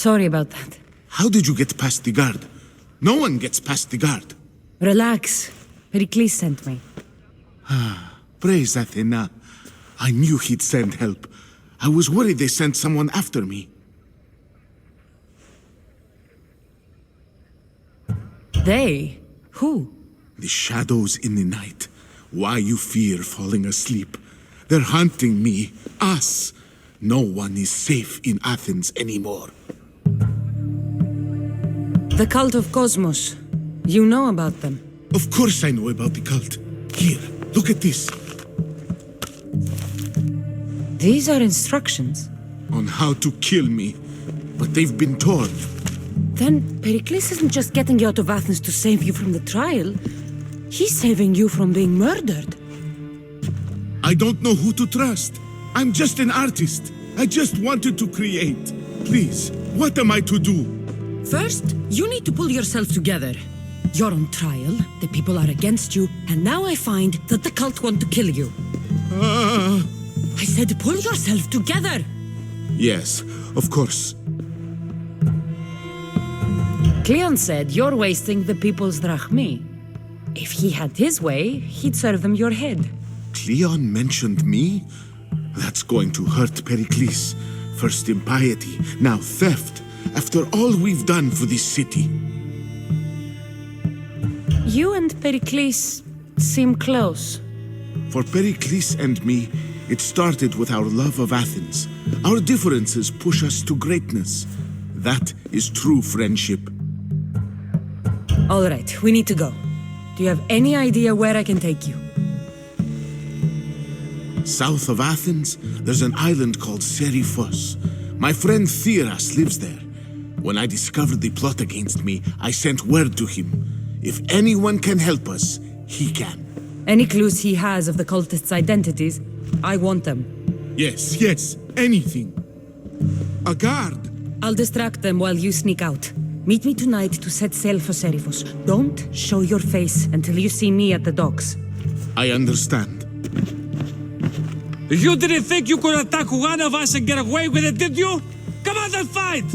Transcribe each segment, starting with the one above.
sorry about that. How did you get past the guard? No one gets past the guard. Relax. Pericles sent me. Praise Athena. I knew he'd send help. I was worried they sent someone after me. They? Who? The shadows in the night. Why you fear falling asleep. They're hunting me. Us. No one is safe in Athens anymore. The cult of Cosmos. You know about them. Of course I know about the cult. Here, look at this. These are instructions. On how to kill me. But they've been torn. Then Pericles isn't just getting you out of Athens to save you from the trial. He's saving you from being murdered. I don't know who to trust. I'm just an artist. I just wanted to create. Please, what am I to do? First, you need to pull yourself together. You're on trial, the people are against you, and now I find that the cult want to kill you. I said pull yourself together! Yes, of course. Cleon said you're wasting the people's drachmi. If he had his way, he'd serve them your head. Cleon mentioned me? That's going to hurt Pericles. First impiety, now theft. After all we've done for this city. You and Pericles seem close. For Pericles and me, it started with our love of Athens. Our differences push us to greatness. That is true friendship. All right, we need to go. Do you have any idea where I can take you? South of Athens, there's an island called Seriphos. My friend Theras lives there. When I discovered the plot against me, I sent word to him. If anyone can help us, he can. Any clues he has of the cultists' identities, I want them. Yes, anything. A guard. I'll distract them while you sneak out. Meet me tonight to set sail for Seriphos. Don't show your face until you see me at the docks. I understand. You didn't think you could attack one of us and get away with it, did you? Come on and fight!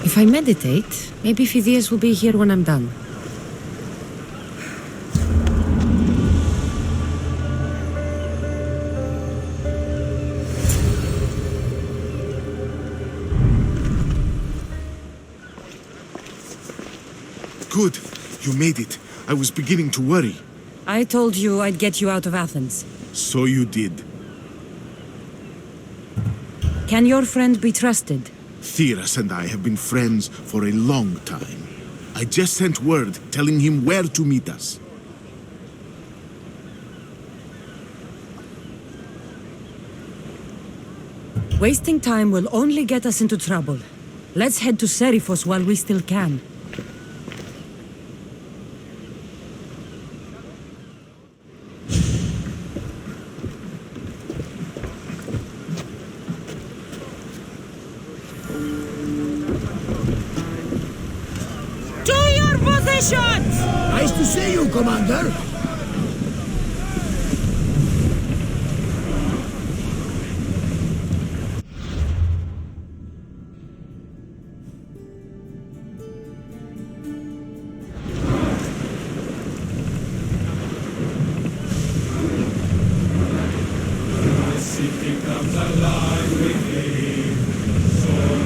If I meditate, maybe Phidias will be here when I'm done. Good. You made it. I was beginning to worry. I told you I'd get you out of Athens. So you did. Can your friend be trusted? Theras and I have been friends for a long time. I just sent word telling him where to meet us. Wasting time will only get us into trouble. Let's head to Serifos while we still can. To your positions! Nice to see you, Commander.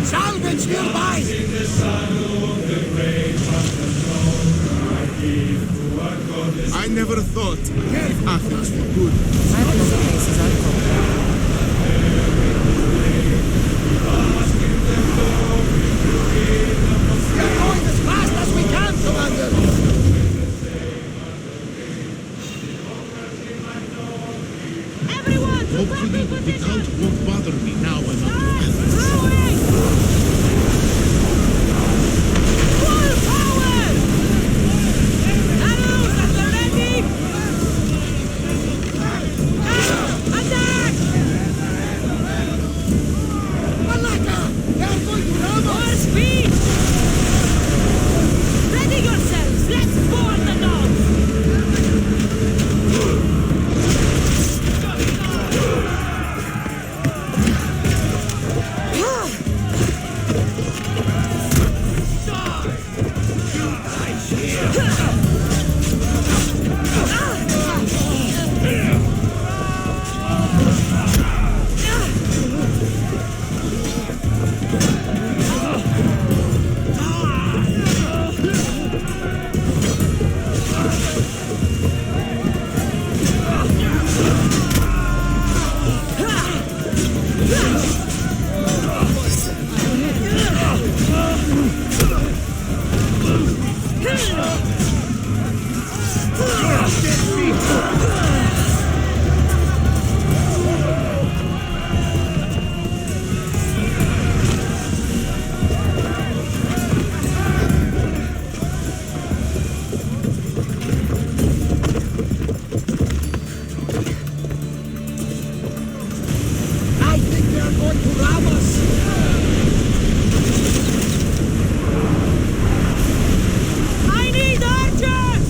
Salvage nearby! I never thought Athens were good. I have another places I'll go. We're going as fast as we can, Commander! Everyone, to Hopefully, proper the position! cult won't bother me now I'm out of Athens. Rowing! Full power! Arrows at the ready! Attack! Malaka! They're going to ram More us! speed! Ready yourselves! Let's board the dogs! I think they're going to ram us! I need archers!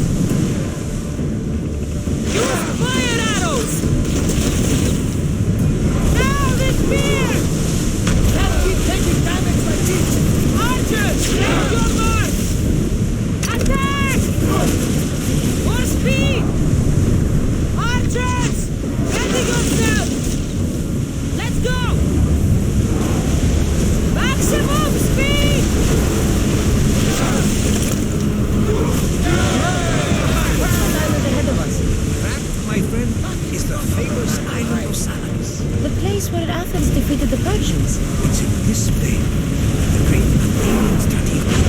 Use fire arrows! Now the spear! Can't keep taking damage like this! Archers, take your mark! Attack! More speed! Archers! Ready yourselves! Let's go! Maximum speed! What's that island ahead of us? That, my friend, is the famous island of Salamis. The place where Athens defeated the Persians. It's in this bay that the great Athenian strategic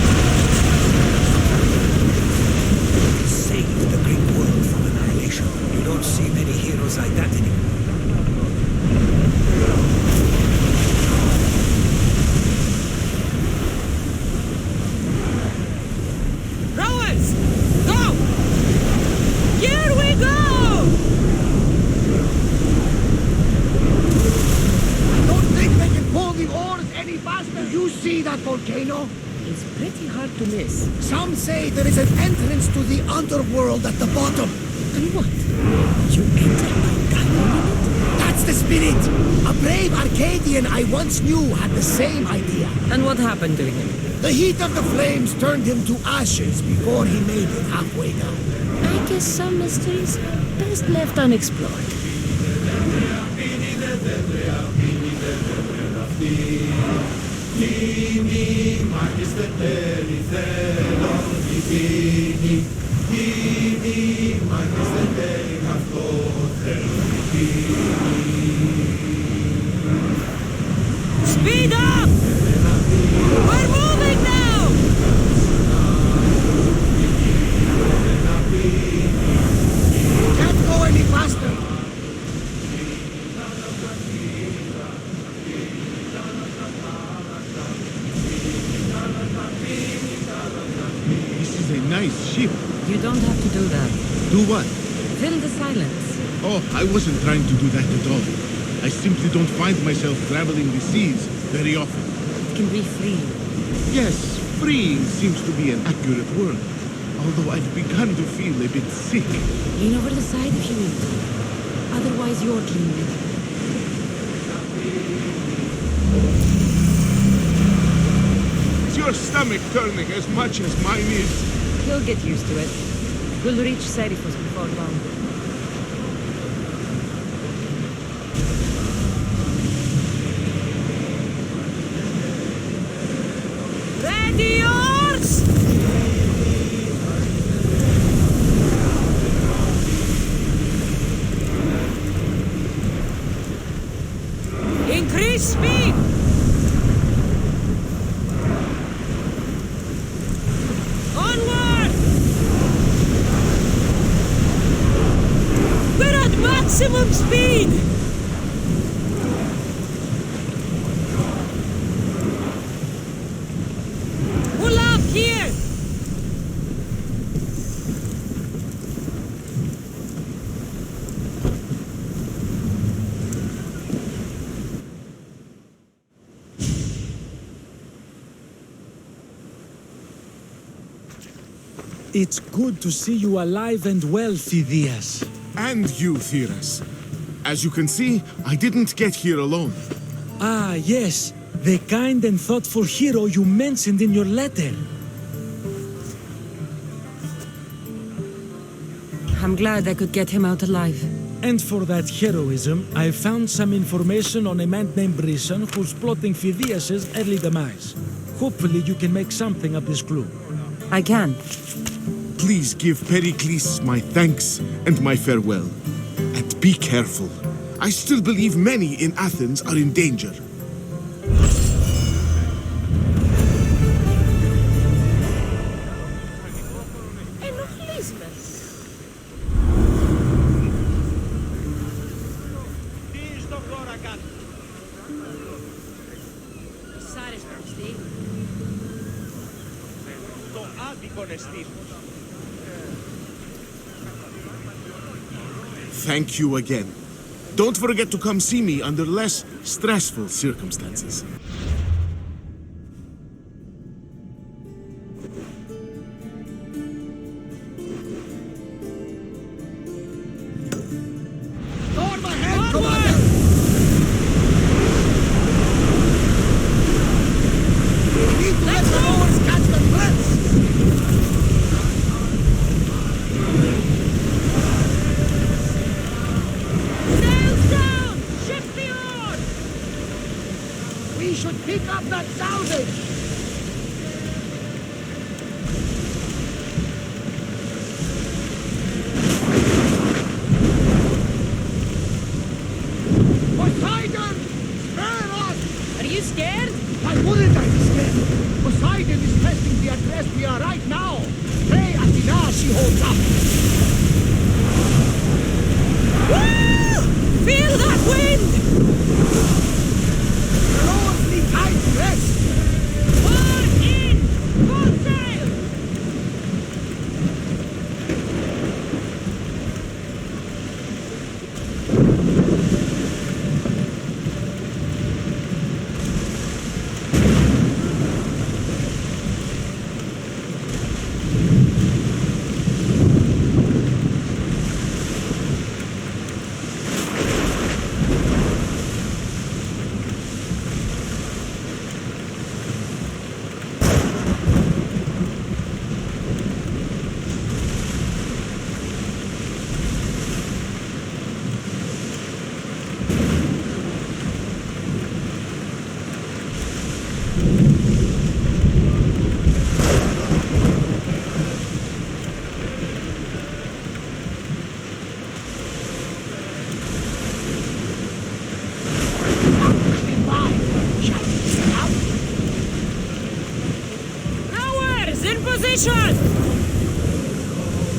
saved the Greek world from annihilation. You don't see many heroes like that anymore. Rowers! Go! Here we go! Don't think they can pull the oars any faster! You see that volcano? It's pretty hard to miss. Some say there is an entrance to the underworld at the bottom. And what? You enter by diving in it? That's the spirit! A brave Arcadian I once knew had the same idea. And what happened to him? The heat of the flames turned him to ashes before he made it halfway down. I guess some mysteries are best left unexplored. Speed up! We're moving now! Can't go any faster. This is a nice ship. You don't have to do that. Do what? Fill the silence. Oh, I wasn't trying to do that at all. I simply don't find myself traveling the seas very often. It can be free. Yes, freeing seems to be an accurate word. Although I've begun to feel a bit sick. Lean over the side if you need to. Otherwise, you're clean. Is your stomach turning as much as mine is? You'll get used to it. We'll reach Serifos before long. Ready, yours! Increase speed! Onward! We're at maximum speed! Pull up here! It's good to see you alive and well, Phidias. And you, Theras. As you can see, I didn't get here alone. Ah, yes. The kind and thoughtful hero you mentioned in your letter. I'm glad I could get him out alive. And for that heroism, I found some information on a man named Brisson who's plotting Phidias' early demise. Hopefully you can make something of this clue. I can. Please give Pericles my thanks and my farewell. And be careful. I still believe many in Athens are in danger. Thank you again. Don't forget to come see me under less stressful circumstances. Storm ahead, Commander! We need to let the oars catch the blitz! Sails down! Shift the oars! We should pick up that salvage! Poseidon! Spare us! Are you scared? Why wouldn't I be scared? Poseidon is testing the address we are right now. Pray Athena she holds up. Woo! Feel that wind! Lord, need time to rest. Pour in! Full sail! Formation!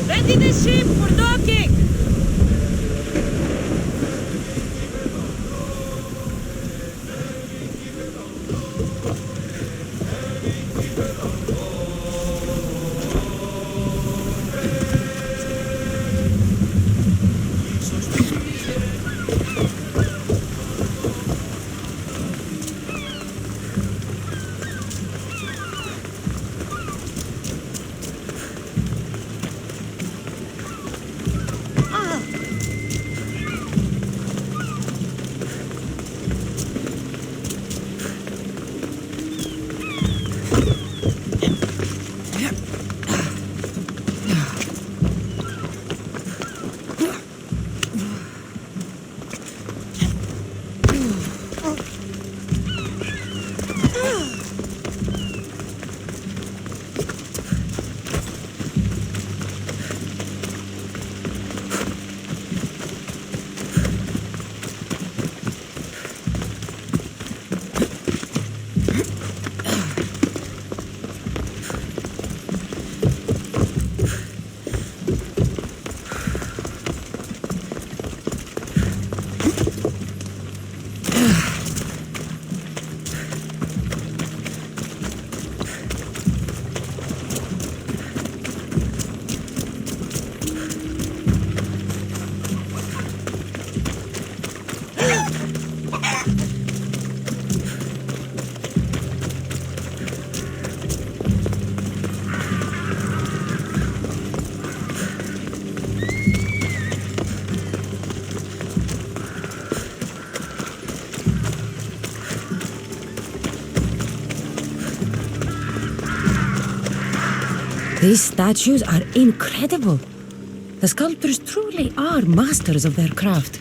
Ready the ship for docking! These statues are incredible. The sculptors truly are masters of their craft.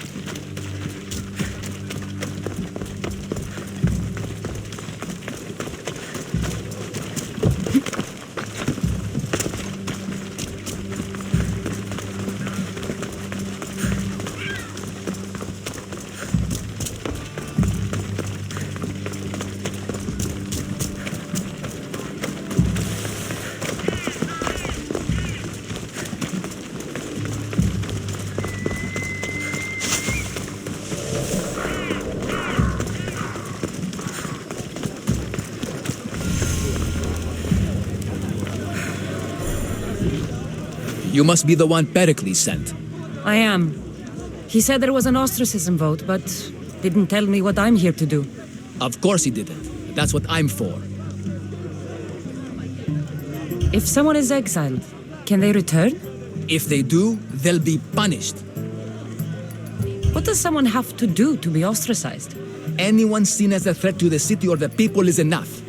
You must be the one Pericles sent. I am. He said there was an ostracism vote, but didn't tell me what I'm here to do. Of course he didn't. That's what I'm for. If someone is exiled, can they return? If they do, they'll be punished. What does someone have to do to be ostracized? Anyone seen as a threat to the city or the people is enough.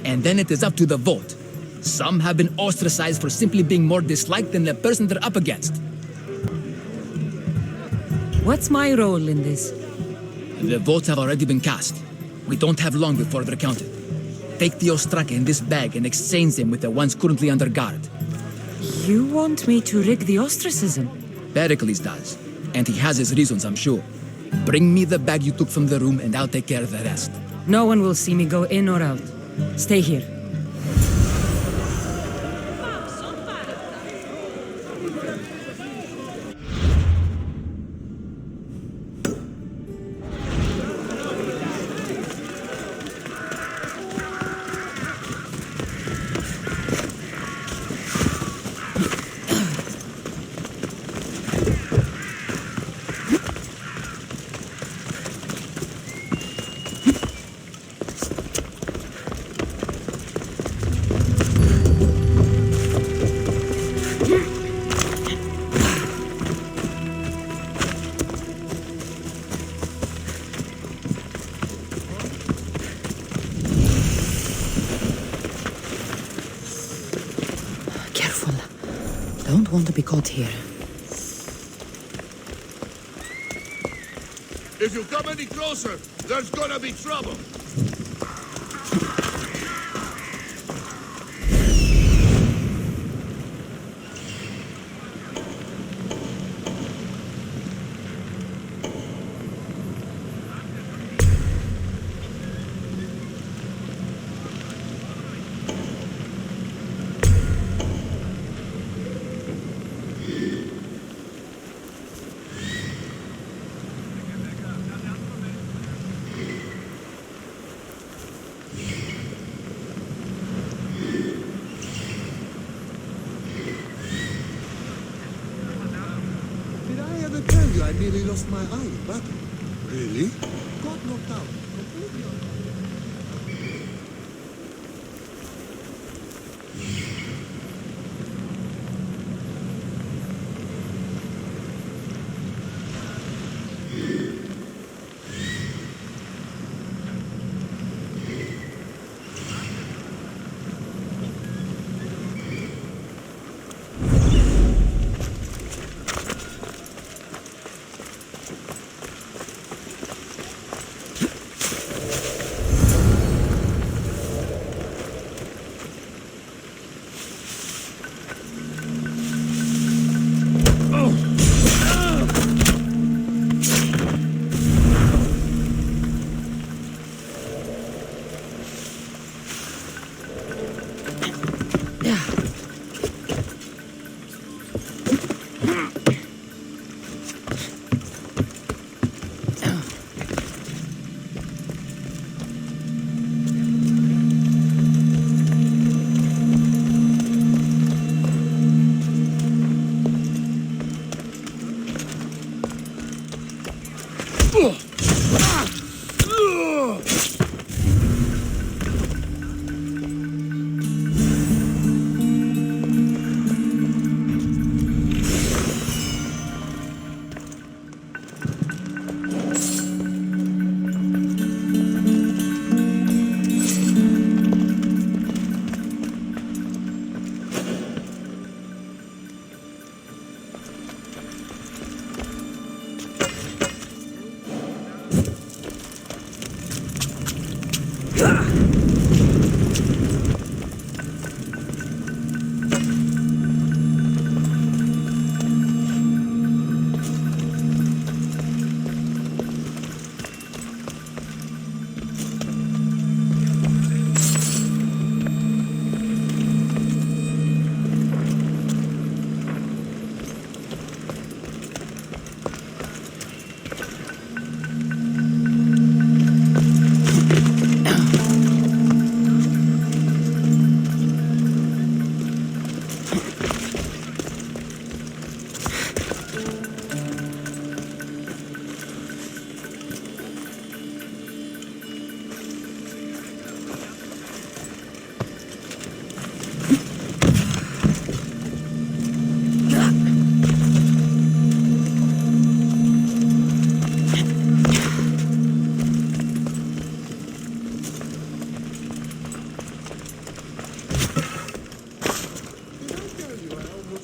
And then it is up to the vote. Some have been ostracized for simply being more disliked than the person they're up against. What's my role in this? The votes have already been cast. We don't have long before they're counted. Take the ostraka in this bag and exchange them with the ones currently under guard. You want me to rig the ostracism? Pericles does. And he has his reasons, I'm sure. Bring me the bag you took from the room and I'll take care of the rest. No one will see me go in or out. Stay here. Don't want to be caught here. If you come any closer, there's gonna be trouble. nearly lost my eye in battle. Really? Got knocked out. Completely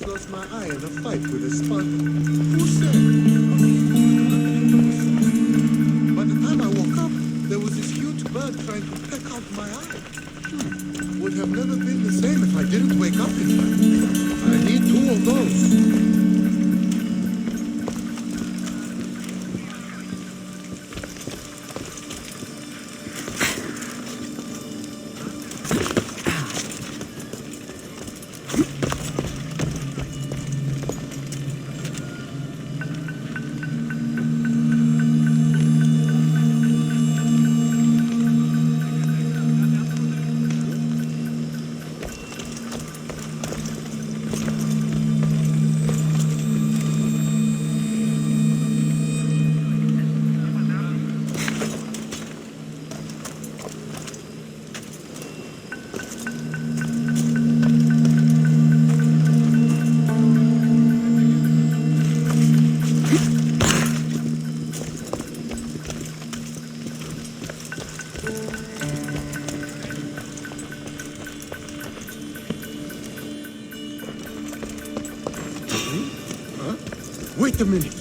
lost my eye in a fight with a spot. Who said? By the time I woke up, there was this huge bird trying to peck out my eye. Would have never been the same if I didn't wake up in time. I need 2 of those. Wait a minute.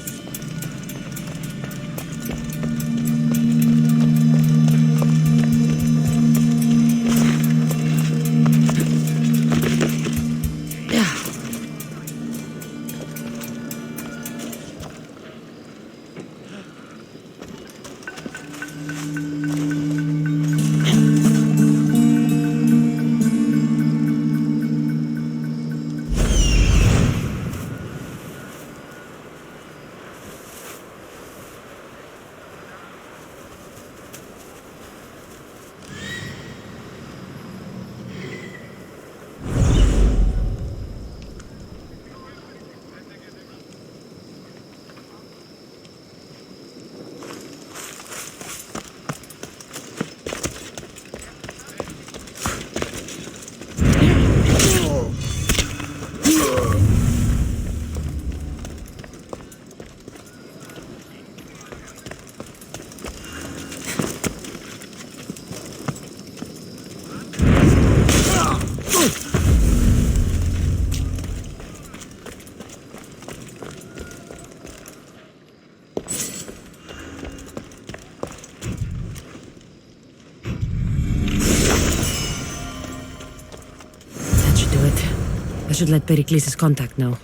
I should let Pericles' contact know.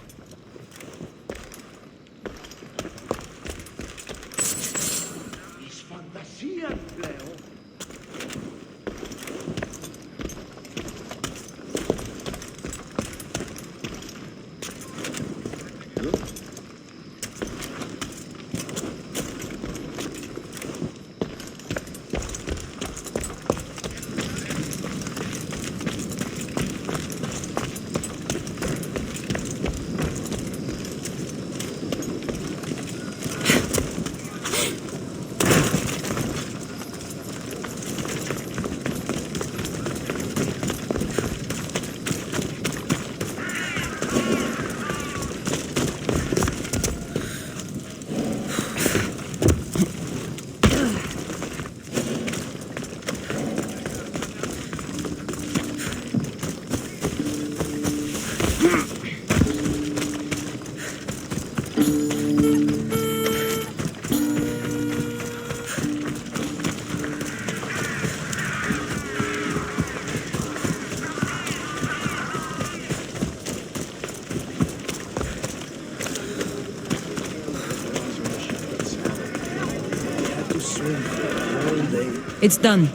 It's done.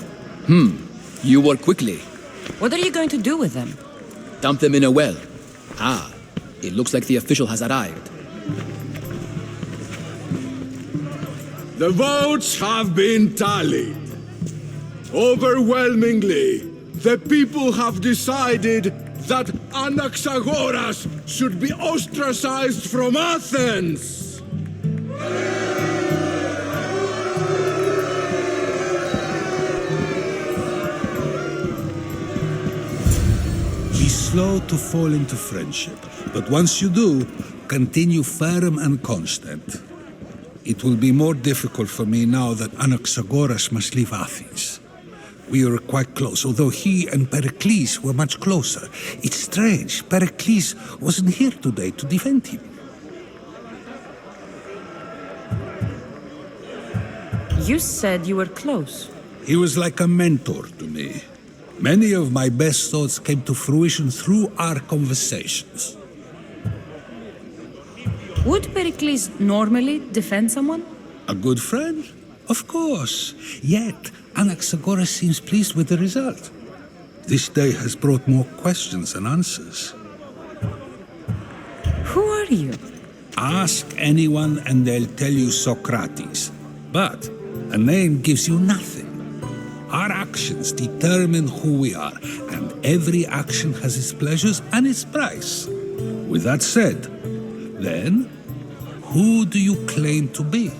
You work quickly. What are you going to do with them? Dump them in a well. Ah, it looks like the official has arrived. The votes have been tallied. Overwhelmingly, the people have decided that Anaxagoras should be ostracized from Athens. Be slow to fall into friendship, but once you do, continue firm and constant. It will be more difficult for me now that Anaxagoras must leave Athens. We were quite close, although he and Pericles were much closer. It's strange, Pericles wasn't here today to defend him. You said you were close. He was like a mentor to me. Many of my best thoughts came to fruition through our conversations. Would Pericles normally defend someone? A good friend? Of course. Yet, Anaxagoras seems pleased with the result. This day has brought more questions than answers. Who are you? Ask anyone and they'll tell you Socrates. But a name gives you nothing. Our actions determine who we are, and every action has its pleasures and its price. With that said, then, who do you claim to be?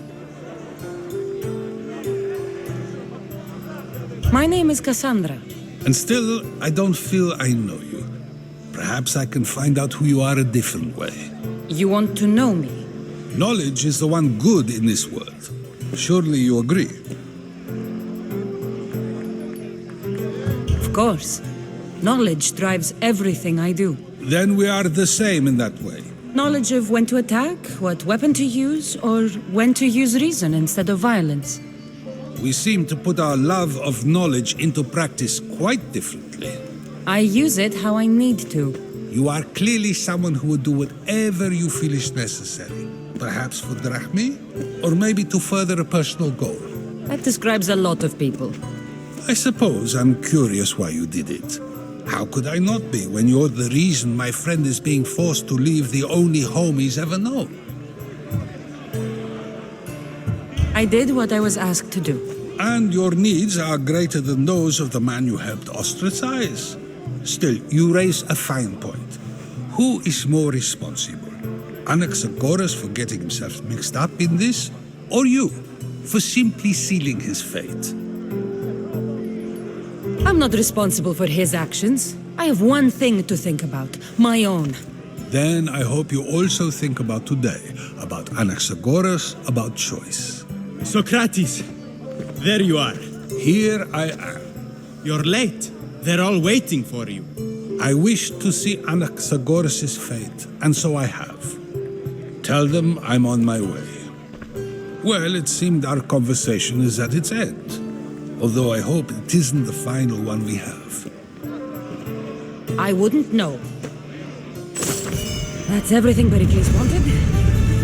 My name is Kassandra. And still, I don't feel I know you. Perhaps I can find out who you are a different way. You want to know me? Knowledge is the one good in this world. Surely you agree. Of course. Knowledge drives everything I do. Then we are the same in that way. Knowledge of when to attack, what weapon to use, or when to use reason instead of violence. We seem to put our love of knowledge into practice quite differently. I use it how I need to. You are clearly someone who would do whatever you feel is necessary. Perhaps for drachmi, or maybe to further a personal goal. That describes a lot of people. I suppose I'm curious why you did it. How could I not be when you're the reason my friend is being forced to leave the only home he's ever known? I did what I was asked to do. And your needs are greater than those of the man you helped ostracize. Still, you raise a fine point. Who is more responsible? Anaxagoras for getting himself mixed up in this? Or you, for simply sealing his fate? I'm not responsible for his actions. I have one thing to think about, my own. Then I hope you also think about today, about Anaxagoras, about choice. Socrates, there you are. Here I am. You're late. They're all waiting for you. I wish to see Anaxagoras' fate, and so I have. Tell them I'm on my way. Well, it seemed our conversation is at its end. Although I hope it isn't the final one we have. I wouldn't know. That's everything Pericles wanted.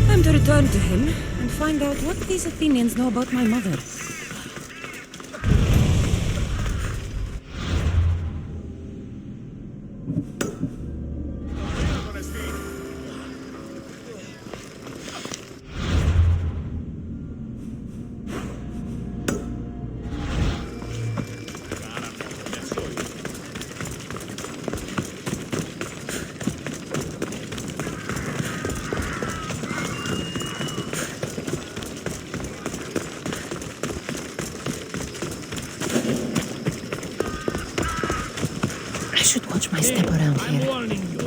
Time to return to him and find out what these Athenians know about my mother. I should watch my step around here. Warning you.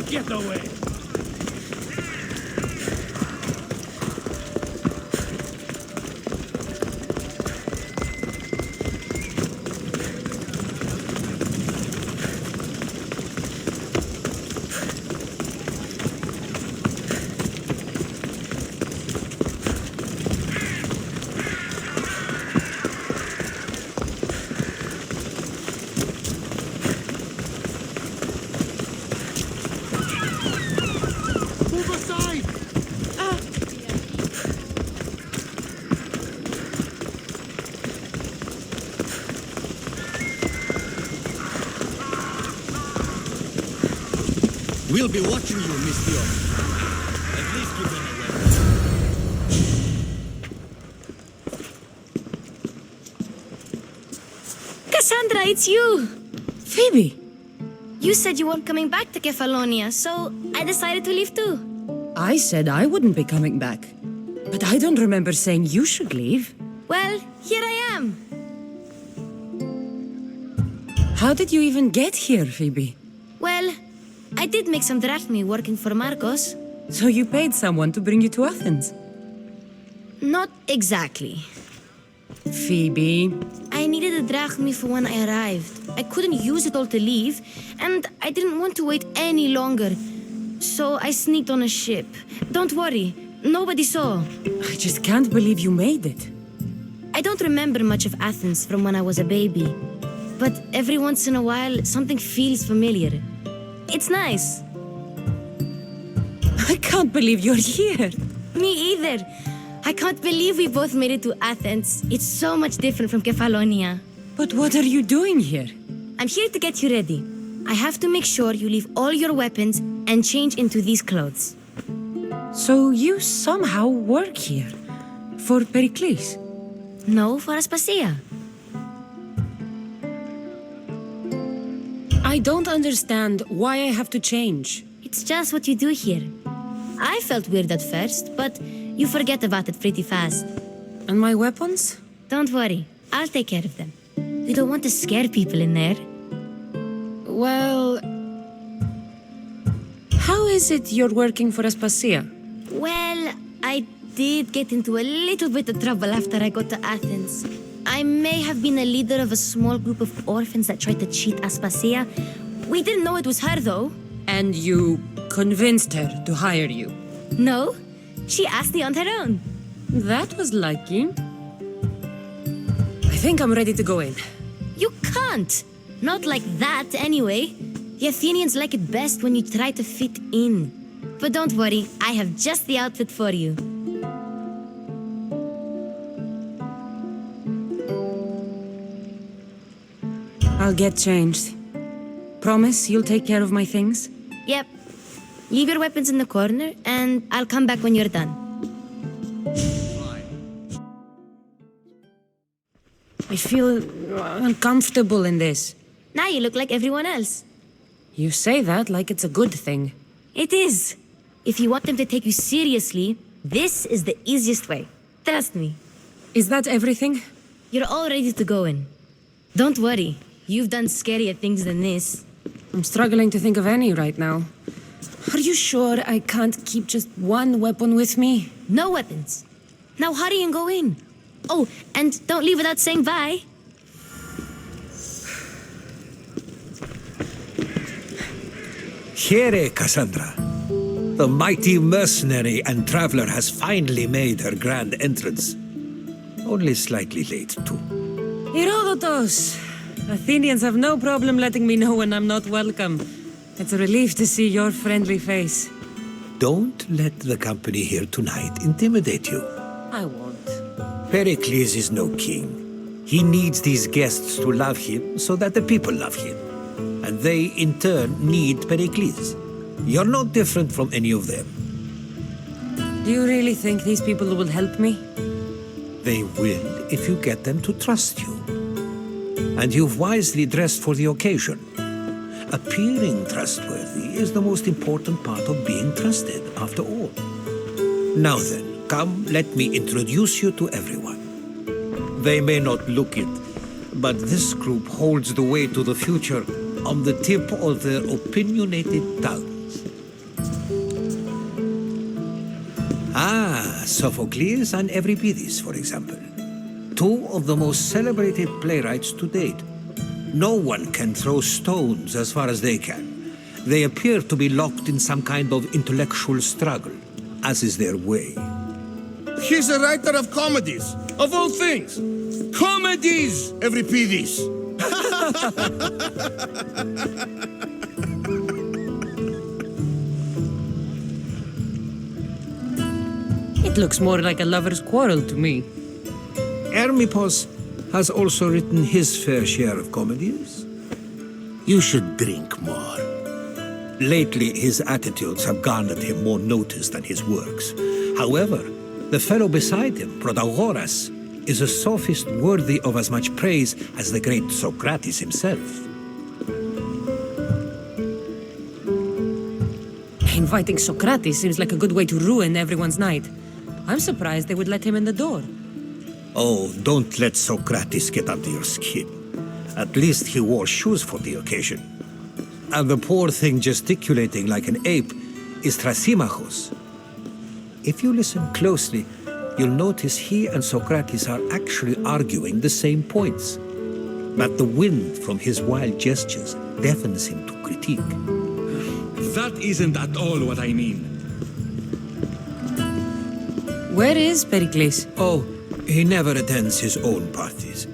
Get away. Move aside! We'll be watching you, Miss Dior. At least give them a weapon. Kassandra, it's you! Phoebe! You said you weren't coming back to Kefalonia, so I decided to leave too. I said I wouldn't be coming back. But I don't remember saying you should leave. Well, here I am. How did you even get here, Phoebe? Well, I did make some drachmi working for Marcos. So you paid someone to bring you to Athens? Not exactly. Phoebe... I needed a drachmi for when I arrived. I couldn't use it all to leave, and I didn't want to wait any longer. So I sneaked on a ship. Don't worry, nobody saw. I just can't believe you made it. I don't remember much of Athens from when I was a baby. But every once in a while, something feels familiar. It's nice. I can't believe you're here. Me either. I can't believe we both made it to Athens. It's so much different from Kefalonia. But what are you doing here? I'm here to get you ready. I have to make sure you leave all your weapons and change into these clothes. So you somehow work here? For Pericles? No, for Aspasia. I don't understand why I have to change. It's just what you do here. I felt weird at first, but you forget about it pretty fast. And my weapons? Don't worry, I'll take care of them. You don't want to scare people in there. Well... How is it you're working for Aspasia? Well, I did get into a little bit of trouble after I got to Athens. I may have been a leader of a small group of orphans that tried to cheat Aspasia. We didn't know it was her, though. And you convinced her to hire you? No, she asked me on her own. That was lucky. I think I'm ready to go in. You can't. Not like that, anyway. The Athenians like it best when you try to fit in. But don't worry, I have just the outfit for you. I'll get changed. Promise you'll take care of my things? Yep. Leave your weapons in the corner, and I'll come back when you're done. I feel uncomfortable in this. Now you look like everyone else. You say that like it's a good thing. It is. If you want them to take you seriously, this is the easiest way. Trust me. Is that everything? You're all ready to go in. Don't worry. You've done scarier things than this. I'm struggling to think of any right now. Are you sure I can't keep just one weapon with me? No weapons. Now hurry and go in. Oh, and don't leave without saying bye. Here, Kassandra. The mighty mercenary and traveler has finally made her grand entrance. Only slightly late, too. Herodotus! Athenians have no problem letting me know when I'm not welcome. It's a relief to see your friendly face. Don't let the company here tonight intimidate you. I won't. Pericles is no king. He needs these guests to love him so that the people love him. And they, in turn, need Pericles. You're no different from any of them. Do you really think these people will help me? They will if you get them to trust you. And you've wisely dressed for the occasion. Appearing trustworthy is the most important part of being trusted, after all. Now then, come, let me introduce you to everyone. They may not look it, but this group holds the way to the future on the tip of their opinionated tongues. Ah, Sophocles and Euripides, for example. Two of the most celebrated playwrights to date. No one can throw stones as far as they can. They appear to be locked in some kind of intellectual struggle, as is their way. He's a writer of comedies, of all things. Comedies, Euripides. It looks more like a lover's quarrel to me. Hermippos has also written his fair share of comedies. You should drink more. Lately, his attitudes have garnered him more notice than his works. However, the fellow beside him, Protagoras, is a sophist worthy of as much praise as the great Socrates himself. Inviting Socrates seems like a good way to ruin everyone's night. I'm surprised they would let him in the door. Oh, don't let Socrates get under your skin. At least he wore shoes for the occasion. And the poor thing gesticulating like an ape is Thrasymachos. If you listen closely, you'll notice he and Socrates are actually arguing the same points. But the wind from his wild gestures deafens him to critique. That isn't at all what I mean. Where is Pericles? Oh, he never attends his own parties.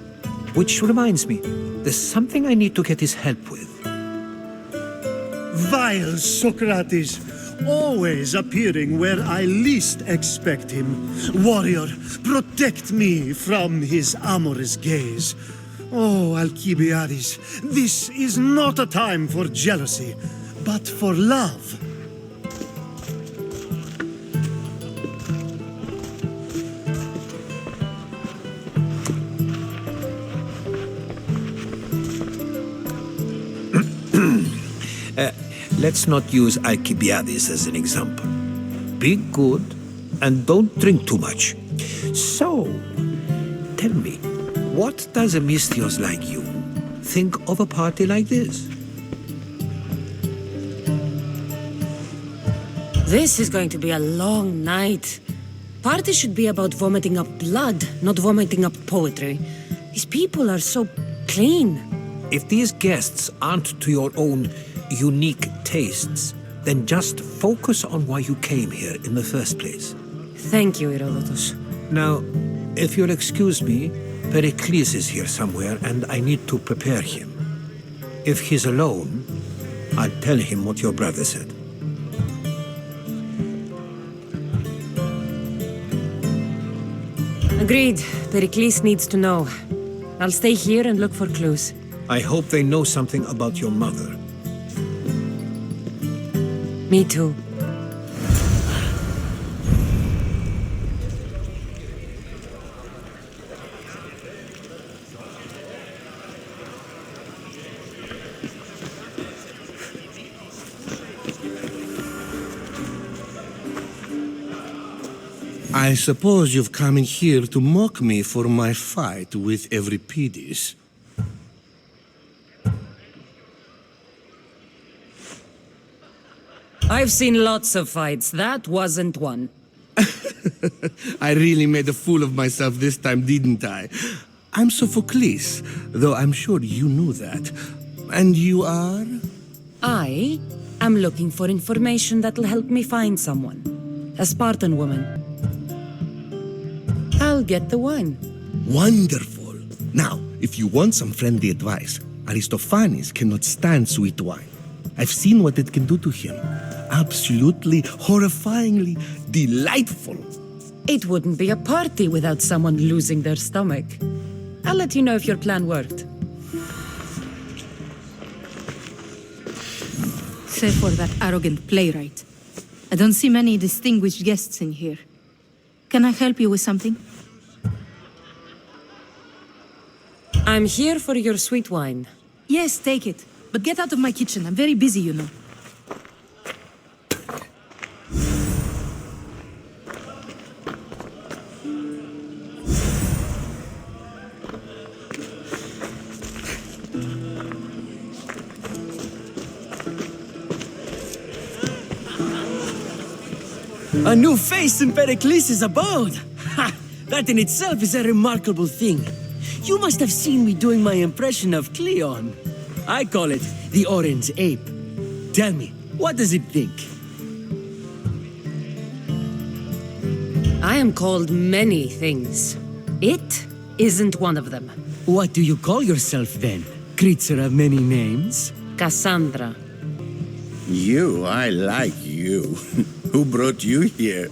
Which reminds me, there's something I need to get his help with. Vile Socrates, always appearing where I least expect him. Warrior, protect me from his amorous gaze. Oh, Alcibiades, this is not a time for jealousy, but for love. Let's not use Alcibiades as an example. Be good and don't drink too much. So, tell me, what does a Misthios like you think of a party like this? This is going to be a long night. Party should be about vomiting up blood, not vomiting up poetry. These people are so clean. If these guests aren't to your own unique tastes, then just focus on why you came here in the first place. Thank you, Herodotus. Now, if you'll excuse me, Pericles is here somewhere and I need to prepare him. If he's alone, I'll tell him what your brother said. Agreed. Pericles needs to know. I'll stay here and look for clues. I hope they know something about your mother. Me too. I suppose you've come in here to mock me for my fight with Euripides. I've seen lots of fights. That wasn't one. I really made a fool of myself this time, didn't I? I'm Sophocles, though I'm sure you knew that. And you are? I am looking for information that'll help me find someone. A Spartan woman. I'll get the wine. Wonderful. Now, if you want some friendly advice, Aristophanes cannot stand sweet wine. I've seen what it can do to him. absolutely, horrifyingly delightful. It wouldn't be a party without someone losing their stomach. I'll let you know if your plan worked. Save for that arrogant playwright. I don't see many distinguished guests in here. Can I help you with something? I'm here for your sweet wine. Yes, take it. But get out of my kitchen. I'm very busy, you know. A new face in Pericles' abode! Ha! That in itself is a remarkable thing. You must have seen me doing my impression of Cleon. I call it the Orange Ape. Tell me, what does it think? I am called many things. It isn't one of them. What do you call yourself then? Creature of many names? Kassandra. You, I like you. Who brought you here?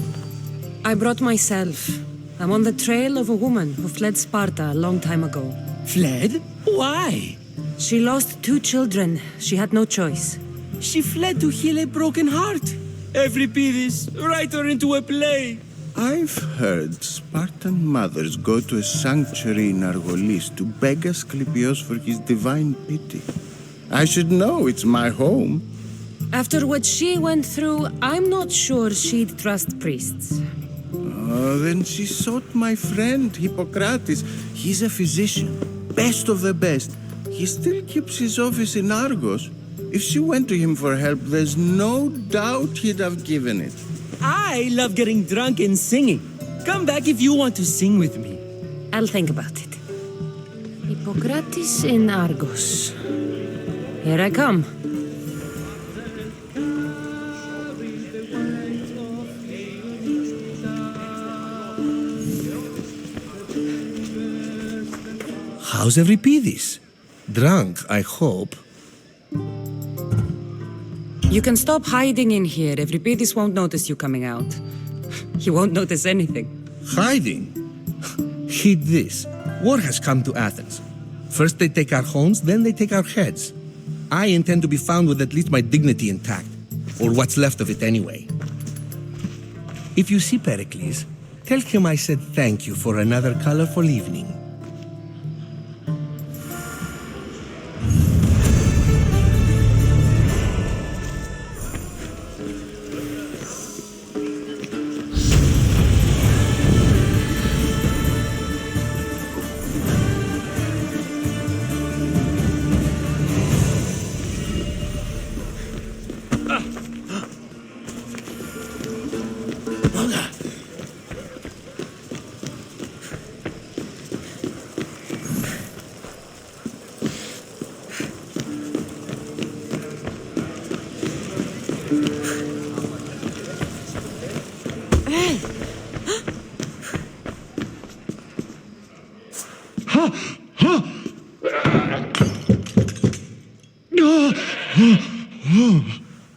I brought myself. I'm on the trail of a woman who fled Sparta a long time ago. Fled? Why? She lost 2 children. She had no choice. She fled to heal a broken heart. Euripides, write her into a play. I've heard Spartan mothers go to a sanctuary in Argolis to beg Asclepios for his divine pity. I should know, it's my home. After what she went through, I'm not sure she'd trust priests. Oh, then she sought my friend, Hippocrates. He's a physician, best of the best. He still keeps his office in Argos. If she went to him for help, there's no doubt he'd have given it. I love getting drunk and singing. Come back if you want to sing with me. I'll think about it. Hippocrates in Argos. Here I come. How's Euripides? Drunk, I hope. You can stop hiding in here. Euripides won't notice you coming out. He won't notice anything. Hiding? Heed this. War has come to Athens. First they take our homes, then they take our heads. I intend to be found with at least my dignity intact. Or what's left of it anyway. If you see Pericles, tell him I said thank you for another colorful evening.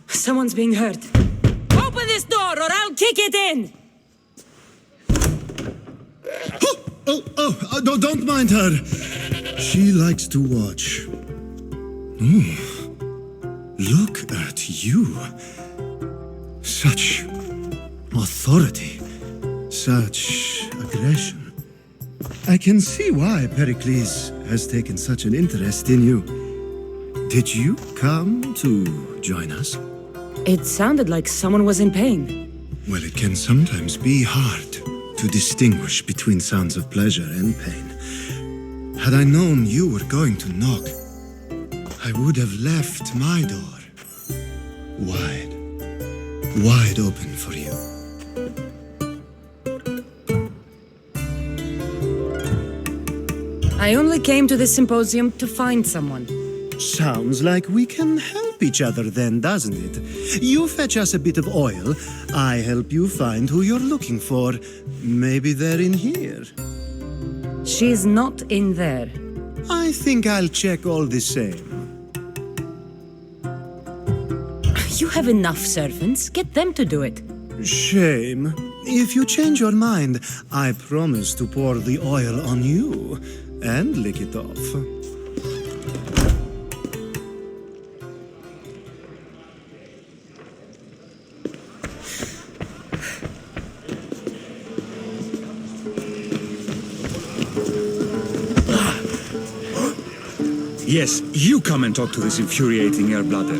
Someone's being hurt. Open this door or I'll kick it in! Don't mind her. She likes to watch. Look at you. Such authority. Such aggression. I can see why Pericles has taken such an interest in you. Did you come to join us? It sounded like someone was in pain. Well, it can sometimes be hard to distinguish between sounds of pleasure and pain. Had I known you were going to knock, I would have left my door wide open for you. I only came to this symposium to find someone. Sounds like we can help each other then, doesn't it? You fetch us a bit of oil, I help you find who you're looking for. Maybe they're in here. She's not in there. I think I'll check all the same. You have enough servants. Get them to do it. Shame. If you change your mind, I promise to pour the oil on you and lick it off. Yes, you come and talk to this infuriating airbladder.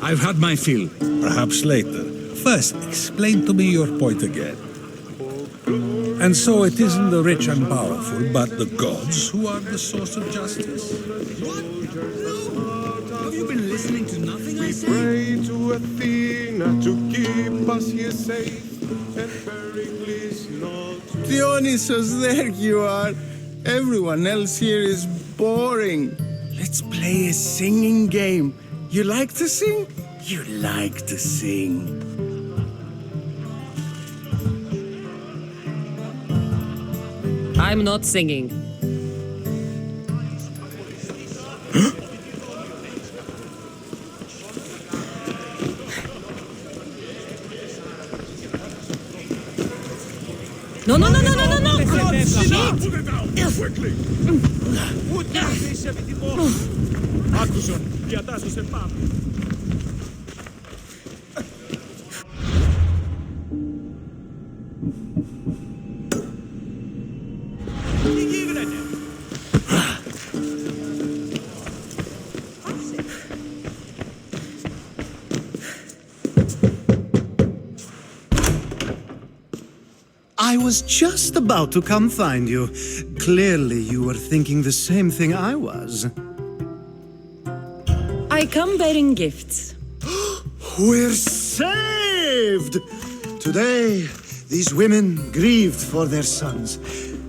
I've had my fill. Perhaps later. First, explain to me your point again. And so it isn't the rich and powerful, but the gods who are the source of justice? What? No! Have you been listening to nothing I say? Pray to Athena to keep us here safe, and Pericles not. Dionysus, there you are. Everyone else here is boring. Let's play a singing game. You like to sing? You like to sing. I'm not singing. No, no, no, no, no, no, no! Shit! Put it down! Quickly! Άκουσον, διατάσσωσε πάμε. Τι γίνεται? I was just about to come find you. Clearly, you were thinking the same thing I was. I come bearing gifts. We're saved! Today, these women grieved for their sons,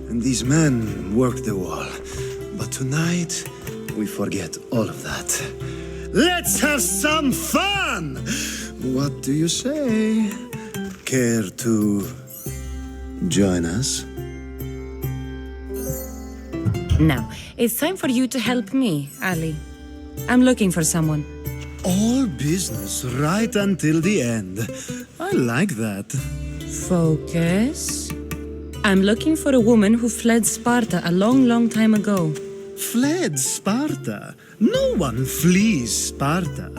and these men worked the wall. But tonight, we forget all of that. Let's have some fun! What do you say? Care to join us? Now, it's time for you to help me, Ali. I'm looking for someone. All business right until the end. I like that. Focus. I'm looking for a woman who fled Sparta a long, long time ago. Fled Sparta? No one flees Sparta.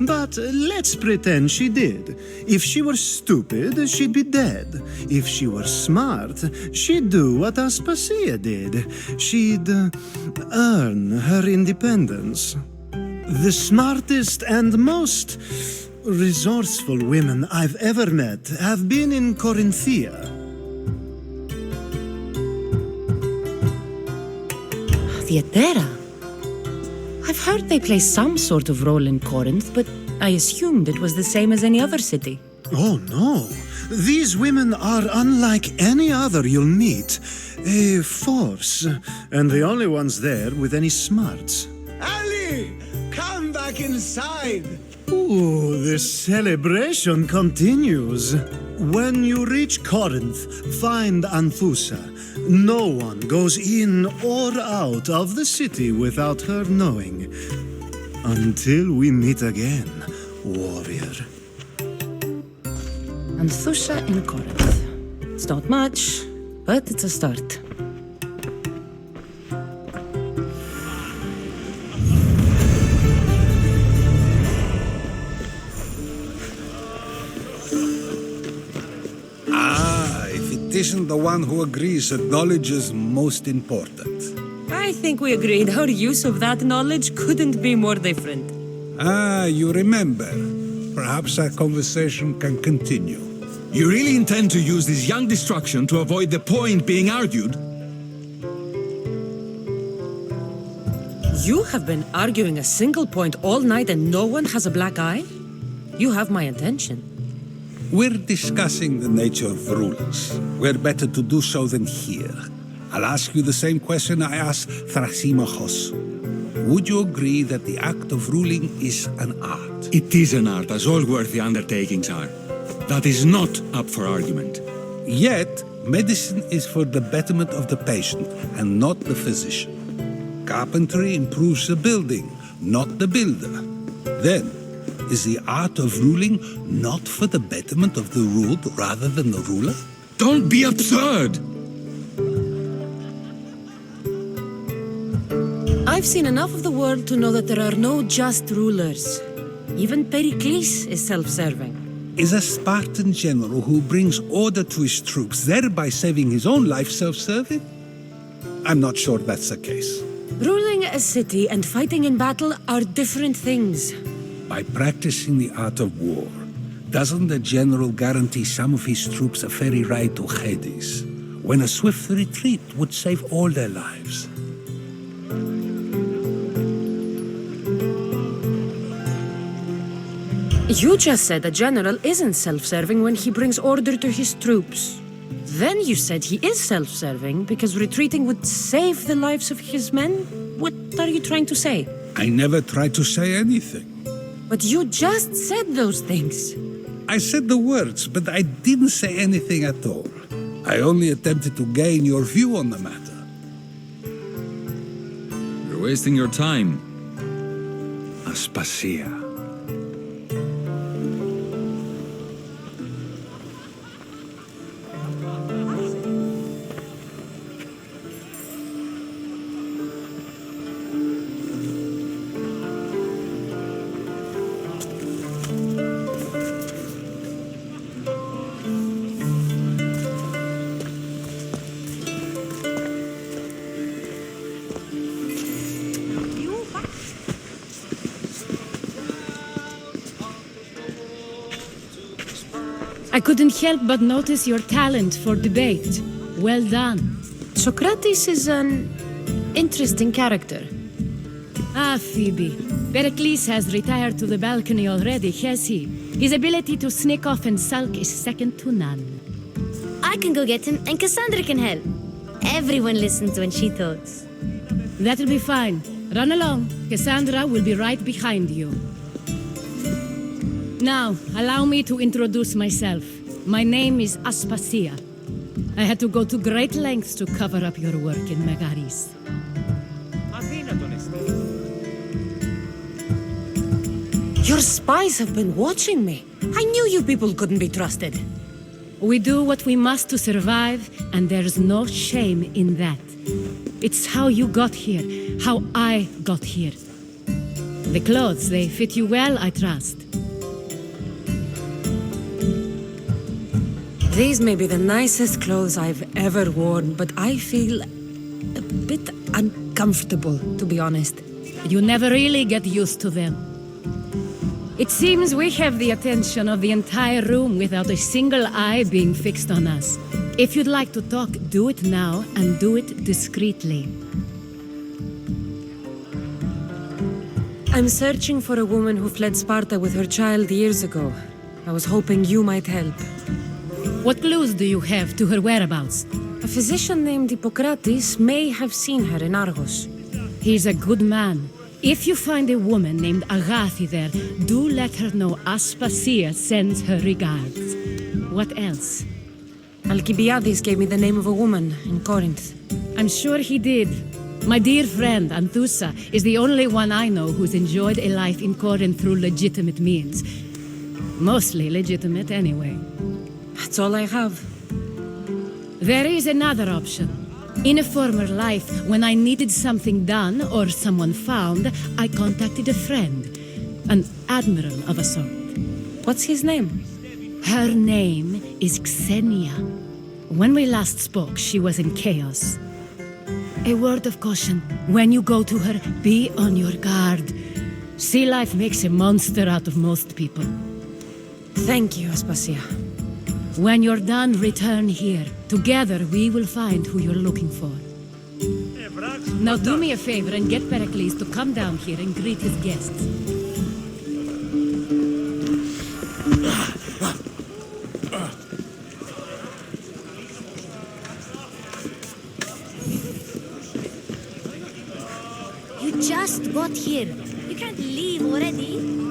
But let's pretend she did. If she were stupid, she'd be dead. If she were smart, she'd do what Aspasia did. She'd earn her independence. The smartest and most resourceful women I've ever met have been in Corinthia. Theatera? I've heard they play some sort of role in Corinth, but I assumed it was the same as any other city. Oh no, these women are unlike any other you'll meet. A force, and the only ones there with any smarts. Ali, come back inside. Ooh, the celebration continues. When you reach Corinth, find Anthusa. No one goes in or out of the city without her knowing. Until we meet again, warrior. Anthusa in Corinth. It's not much, but it's a start. It isn't the one who agrees that knowledge is most important. I think we agreed our use of that knowledge couldn't be more different. Ah, you remember. Perhaps our conversation can continue. You really intend to use this young destruction to avoid the point being argued? You have been arguing a single point all night and no one has a black eye? You have my attention. We're discussing the nature of rulers. Where better to do so than here? I'll ask you the same question I asked Thrasymachos. Would you agree that the act of ruling is an art? It is an art, as all worthy undertakings are. That is not up for argument. Yet, medicine is for the betterment of the patient and not the physician. Carpentry improves the building, not the builder. Then, Is the art of ruling not for the betterment of the ruled rather than the ruler? Don't be absurd! I've seen enough of the world to know that there are no just rulers. Even Pericles is self-serving. Is a Spartan general who brings order to his troops, thereby saving his own life, self-serving? I'm not sure that's the case. Ruling a city and fighting in battle are different things. By practicing the art of war, doesn't the general guarantee some of his troops a ferry ride to Hades, when a swift retreat would save all their lives? You just said a general isn't self-serving when he brings order to his troops. Then you said he is self-serving because retreating would save the lives of his men? What are you trying to say? I never tried to say anything. But you just said those things. I said the words, but I didn't say anything at all. I only attempted to gain your view on the matter. You're wasting your time. Aspasia. I couldn't help but notice your talent for debate. Well done. Socrates is an interesting character. Ah, Phoebe. Pericles has retired to the balcony already, has he? His ability to sneak off and sulk is second to none. I can go get him, and Kassandra can help. Everyone listens when she talks. That'll be fine. Run along. Kassandra will be right behind you. Now, allow me to introduce myself. My name is Aspasia. I had to go to great lengths to cover up your work in Megaris. Your spies have been watching me. I knew you people couldn't be trusted. We do what we must to survive, and there's no shame in that. It's how you got here, how I got here. The clothes, they fit you well, I trust. These may be the nicest clothes I've ever worn, but I feel a bit uncomfortable, to be honest. You never really get used to them. It seems we have the attention of the entire room without a single eye being fixed on us. If you'd like to talk, do it now, and do it discreetly. I'm searching for a woman who fled Sparta with her child years ago. I was hoping you might help. What clues do you have to her whereabouts? A physician named Hippocrates may have seen her in Argos. He's a good man. If you find a woman named Agathi there, do let her know Aspasia sends her regards. What else? Alcibiades gave me the name of a woman in Corinth. I'm sure he did. My dear friend, Anthusa, is the only one I know who's enjoyed a life in Corinth through legitimate means. Mostly legitimate, anyway. That's all I have. There is another option. In a former life, when I needed something done or someone found, I contacted a friend. An admiral of a sort. What's his name? Her name is Xenia. When we last spoke, she was in chaos. A word of caution. When you go to her, be on your guard. Sea life makes a monster out of most people. Thank you, Aspasia. When you're done, return here. Together, we will find who you're looking for. Now do me a favor and get Pericles to come down here and greet his guests. You just got here. You can't leave already.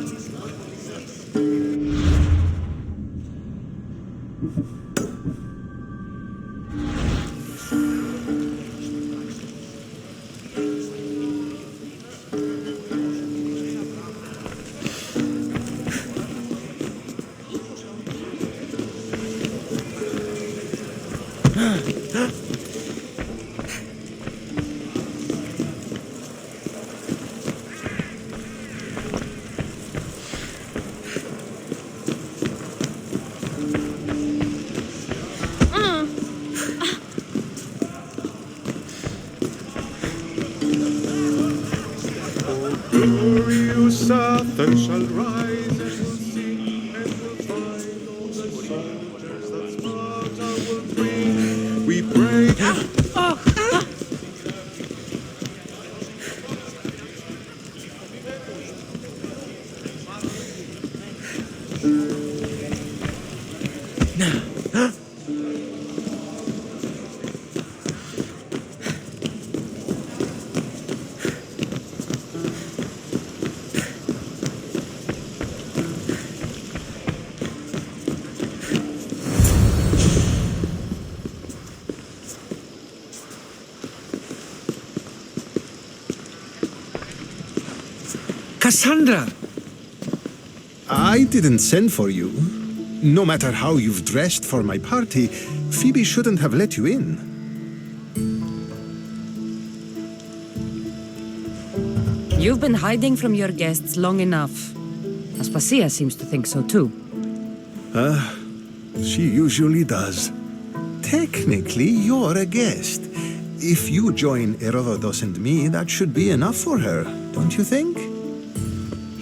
Glorious Athens shall rise and will sing and will find all the soldiers that Sparta will bring. We pray. Kassandra! I didn't send for you. No matter how you've dressed for my party, Phoebe shouldn't have let you in. You've been hiding from your guests long enough. Aspasia seems to think so too. She usually does. Technically, you're a guest. If you join Herodotus and me, that should be enough for her, don't you think?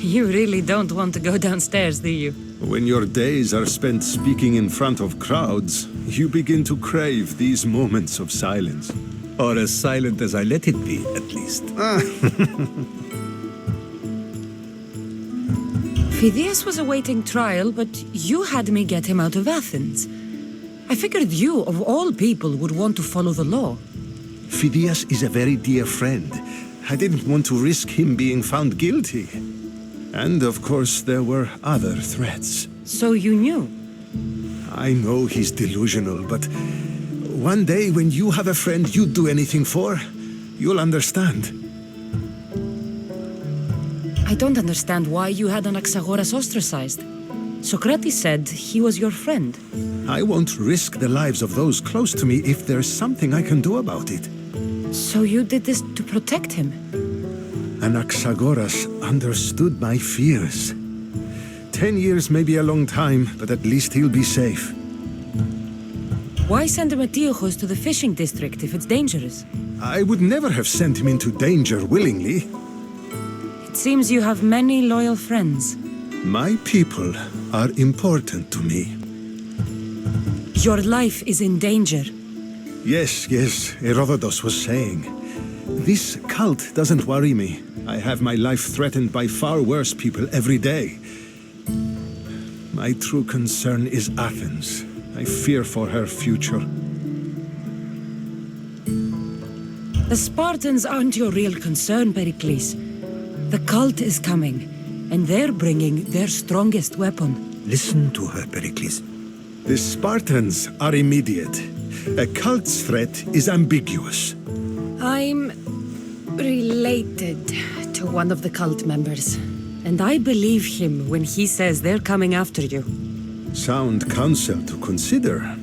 You really don't want to go downstairs, do you? When your days are spent speaking in front of crowds, you begin to crave these moments of silence. Or as silent as I let it be, at least. Phidias was awaiting trial, but you had me get him out of Athens. I figured you, of all people, would want to follow the law. Phidias is a very dear friend. I didn't want to risk him being found guilty. And of course, there were other threats. So you knew? I know he's delusional, but one day when you have a friend you'd do anything for, you'll understand. I don't understand why you had Anaxagoras ostracized. Socrates said he was your friend. I won't risk the lives of those close to me if there's something I can do about it. So you did this to protect him? Anaxagoras understood my fears. 10 years may be a long time, but at least he'll be safe. Why send Metiochos to the fishing district if it's dangerous? I would never have sent him into danger willingly. It seems you have many loyal friends. My people are important to me. Your life is in danger. Yes, Herodotus was saying. This cult doesn't worry me. I have my life threatened by far worse people every day. My true concern is Athens. I fear for her future. The Spartans aren't your real concern, Pericles. The cult is coming, and they're bringing their strongest weapon. Listen to her, Pericles. The Spartans are immediate. A cult's threat is ambiguous. I'm related to one of the cult members, and I believe him when he says they're coming after you. Sound counsel to consider.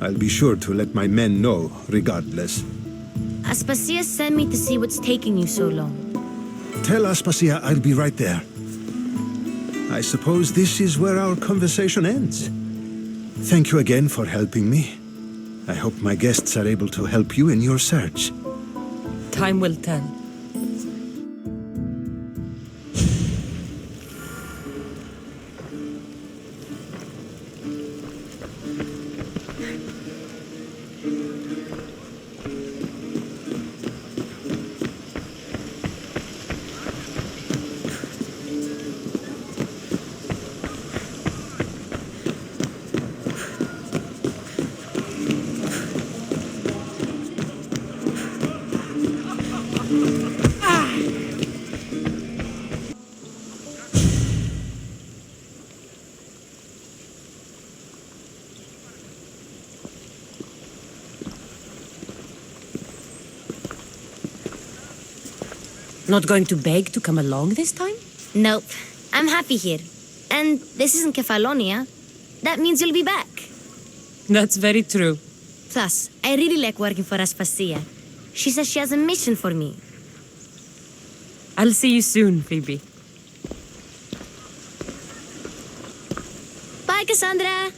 I'll be sure to let my men know, regardless. Aspasia sent me to see what's taking you so long. Tell Aspasia I'll be right there. I suppose this is where our conversation ends. Thank you again for helping me. I hope my guests are able to help you in your search. Time will tell. Not going to beg to come along this time? Nope. I'm happy here. And this isn't Kefalonia. That means you'll be back. That's very true. Plus, I really like working for Aspasia. She says she has a mission for me. I'll see you soon, Phoebe. Bye, Kassandra!